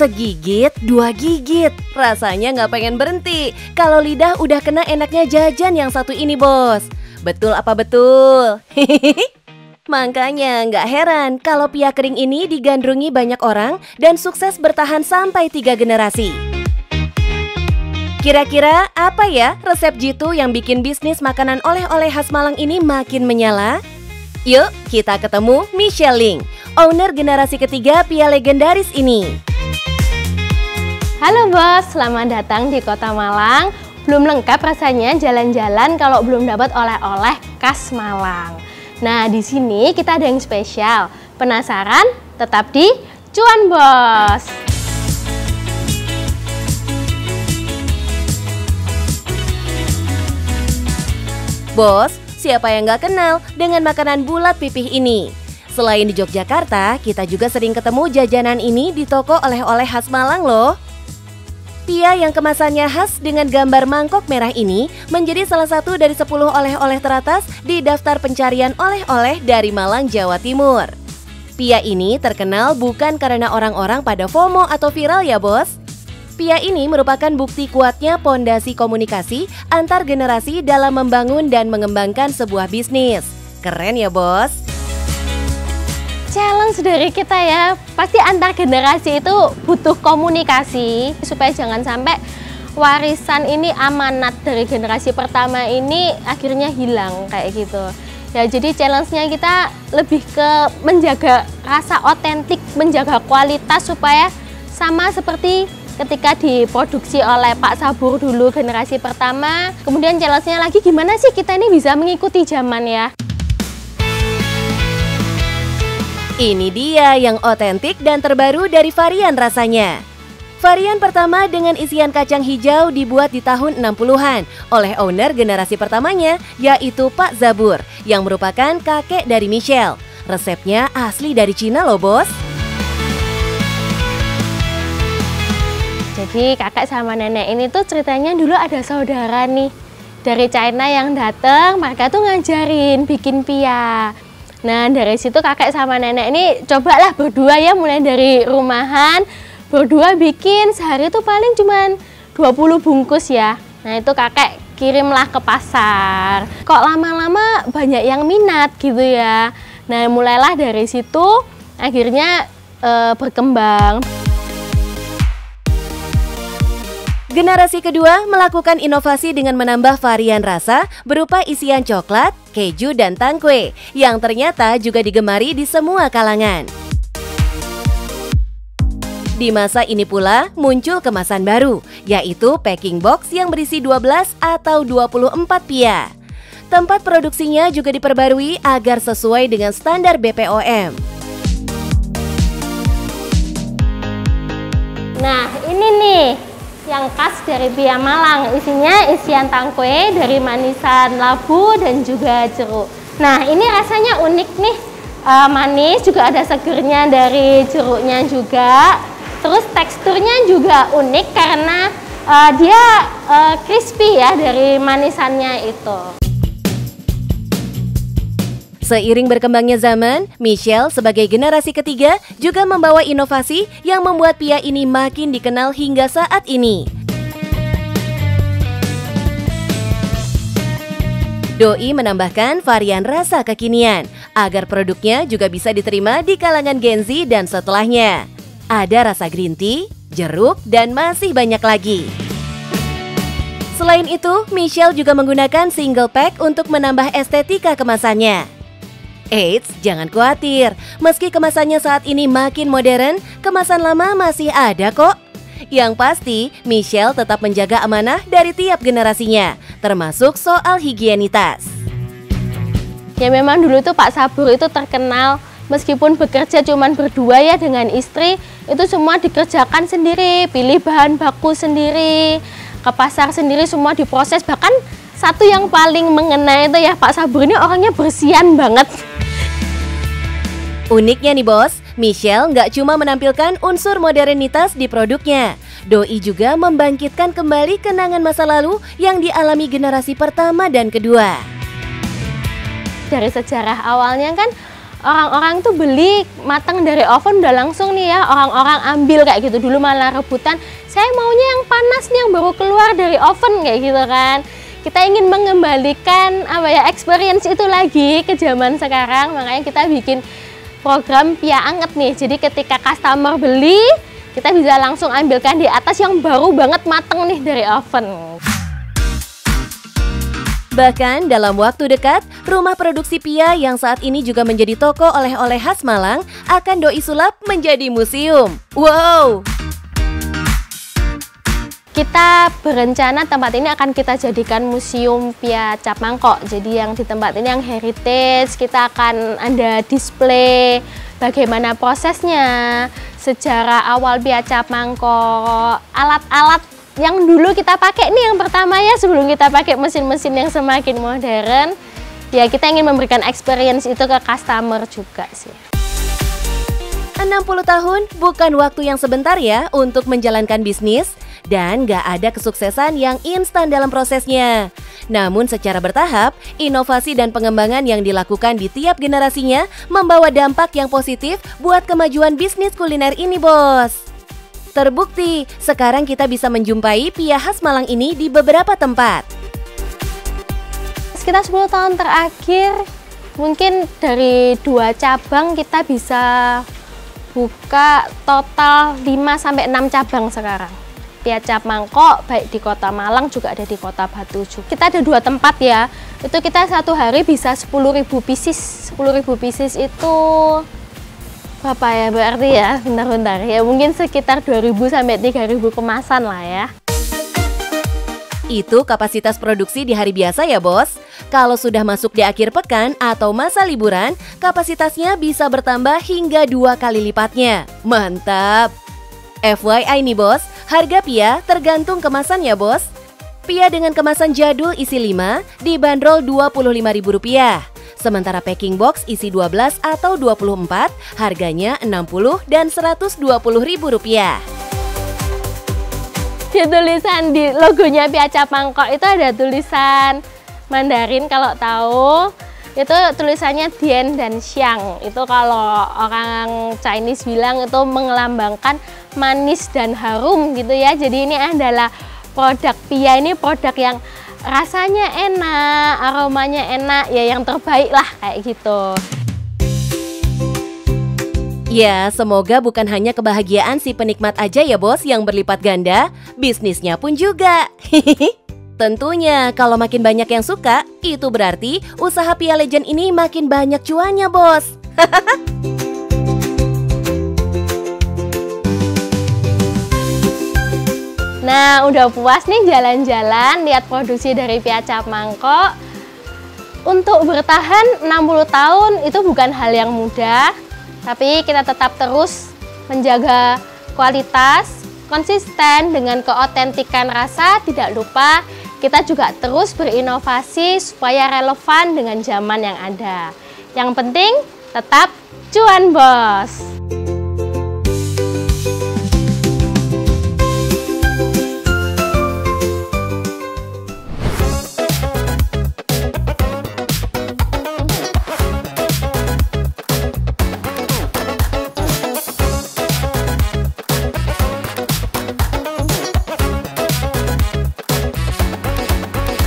Segigit, dua gigit. Rasanya nggak pengen berhenti kalau lidah udah kena enaknya jajan yang satu ini, bos. Betul apa betul? Makanya nggak heran kalau pia kering ini digandrungi banyak orang dan sukses bertahan sampai 3 generasi. Kira-kira apa ya resep jitu yang bikin bisnis makanan oleh-oleh khas Malang ini makin menyala? Yuk kita ketemu Michelle Ling, owner generasi ketiga pia legendaris ini. Halo bos, selamat datang di Kota Malang. Belum lengkap rasanya jalan-jalan kalau belum dapat oleh-oleh khas Malang. Nah, di sini kita ada yang spesial. Penasaran? Tetap di Cuan Bos. Bos, siapa yang nggak kenal dengan makanan bulat pipih ini? Selain di Yogyakarta, kita juga sering ketemu jajanan ini di toko oleh-oleh khas Malang loh. Pia yang kemasannya khas dengan gambar mangkok merah ini menjadi salah satu dari 10 oleh-oleh teratas di daftar pencarian oleh-oleh dari Malang, Jawa Timur. Pia ini terkenal bukan karena orang-orang pada FOMO atau viral ya bos. Pia ini merupakan bukti kuatnya pondasi komunikasi antar generasi dalam membangun dan mengembangkan sebuah bisnis. Keren ya bos? Challenge dari kita ya, pasti antar generasi itu butuh komunikasi supaya jangan sampai warisan ini amanat dari generasi pertama ini akhirnya hilang kayak gitu. Ya jadi challenge-nya kita lebih ke menjaga rasa otentik, menjaga kualitas supaya sama seperti ketika diproduksi oleh Pak Sabur dulu generasi pertama. Kemudian challenge-nya lagi gimana sih kita ini bisa mengikuti zaman ya. Ini dia yang otentik dan terbaru dari varian rasanya. Varian pertama dengan isian kacang hijau dibuat di tahun 60-an oleh owner generasi pertamanya, yaitu Pak Zabur, yang merupakan kakek dari Michelle. Resepnya asli dari Cina loh bos. Jadi kakek sama nenek ini tuh ceritanya dulu ada saudara nih dari China yang datang, mereka tuh ngajarin bikin pia. Nah dari situ kakek sama nenek ini cobalah berdua ya, mulai dari rumahan berdua bikin sehari tuh paling cuman 20 bungkus ya. Nah itu kakek kirimlah ke pasar. Kok lama-lama banyak yang minat gitu ya. Nah mulailah dari situ akhirnya berkembang. Generasi kedua melakukan inovasi dengan menambah varian rasa berupa isian coklat, keju, dan tangkwe yang ternyata juga digemari di semua kalangan. Di masa ini pula muncul kemasan baru, yaitu packing box yang berisi 12 atau 24 pia. Tempat produksinya juga diperbarui agar sesuai dengan standar BPOM. Nah ini nih yang khas dari pia Malang, isinya isian tangkwe dari manisan labu dan juga jeruk. Nah ini rasanya unik nih, manis, juga ada segernya dari jeruknya juga. Terus teksturnya juga unik karena dia crispy ya dari manisannya itu. Seiring berkembangnya zaman, Michelle sebagai generasi ketiga juga membawa inovasi yang membuat pia ini makin dikenal hingga saat ini. Doi menambahkan varian rasa kekinian agar produknya juga bisa diterima di kalangan Gen Z dan setelahnya. Ada rasa green tea, jeruk, dan masih banyak lagi. Selain itu, Michelle juga menggunakan single pack untuk menambah estetika kemasannya. Eits, jangan khawatir, meski kemasannya saat ini makin modern, kemasan lama masih ada kok. Yang pasti, Michelle tetap menjaga amanah dari tiap generasinya, termasuk soal higienitas. Ya memang dulu tuh Pak Sabur itu terkenal, meskipun bekerja cuma berdua ya dengan istri, itu semua dikerjakan sendiri, pilih bahan baku sendiri, ke pasar sendiri, semua diproses. Bahkan satu yang paling mengena itu ya Pak Sabur ini orangnya bersihan banget. Uniknya nih bos, Michelle nggak cuma menampilkan unsur modernitas di produknya. Doi juga membangkitkan kembali kenangan masa lalu yang dialami generasi pertama dan kedua. Dari sejarah awalnya kan orang-orang tuh beli matang dari oven udah langsung nih ya, orang-orang ambil kayak gitu. Dulu malah rebutan, saya maunya yang panas nih, yang baru keluar dari oven kayak gitu kan. Kita ingin mengembalikan experience itu lagi ke zaman sekarang, makanya kita bikin program pia anget nih. Jadi ketika customer beli, kita bisa langsung ambilkan di atas yang baru banget mateng nih dari oven. Bahkan dalam waktu dekat, rumah produksi pia yang saat ini juga menjadi toko oleh-oleh khas Malang akan doi sulap menjadi museum. Wow! Kita berencana tempat ini akan kita jadikan museum pia cap mangkok. Jadi yang di tempat ini yang heritage, kita akan ada display bagaimana prosesnya, sejarah awal pia cap mangkok, alat-alat yang dulu kita pakai nih yang pertama ya, sebelum kita pakai mesin-mesin yang semakin modern. Ya kita ingin memberikan experience itu ke customer juga sih. 60 tahun bukan waktu yang sebentar ya untuk menjalankan bisnis, dan gak ada kesuksesan yang instan dalam prosesnya. Namun secara bertahap, inovasi dan pengembangan yang dilakukan di tiap generasinya membawa dampak yang positif buat kemajuan bisnis kuliner ini, bos. Terbukti, sekarang kita bisa menjumpai pia khas Malang ini di beberapa tempat. Sekitar 10 tahun terakhir, mungkin dari 2 cabang kita bisa buka total 5-6 cabang sekarang. Pia cap mangkok, baik di kota Malang juga ada di kota Batu juga. Kita ada 2 tempat ya, itu kita satu hari bisa 10.000 pieces. 10.000 pieces itu berapa ya berarti ya, bentar-bentar ya, mungkin sekitar 2.000-3.000 kemasan lah ya. Itu kapasitas produksi di hari biasa ya bos. Kalau sudah masuk di akhir pekan atau masa liburan, kapasitasnya bisa bertambah hingga 2 kali lipatnya. Mantap! FYI nih bos, harga pia tergantung kemasan ya bos. Pia dengan kemasan jadul isi 5 dibanderol Rp25.000. Sementara packing box isi 12 atau 24 harganya Rp60 dan Rp120.000. Di tulisan di logonya pia cap mangkok itu ada tulisan Mandarin, kalau tahu itu tulisannya Dian dan Xiang. Itu kalau orang Chinese bilang itu mengelambangkan manis dan harum gitu ya. Jadi ini adalah produk pia, ini produk yang rasanya enak, aromanya enak, ya yang terbaik lah kayak gitu. Ya, semoga bukan hanya kebahagiaan si penikmat aja ya bos yang berlipat ganda, bisnisnya pun juga. Tentunya kalau makin banyak yang suka, itu berarti usaha Pia Legend ini makin banyak cuannya bos. Nah, udah puas nih jalan-jalan lihat produksi dari Pia cap mangkok. Untuk bertahan 60 tahun itu bukan hal yang mudah, tapi kita tetap terus menjaga kualitas, konsisten dengan keotentikan rasa. Tidak lupa kita juga terus berinovasi supaya relevan dengan zaman yang ada. Yang penting tetap cuan bos.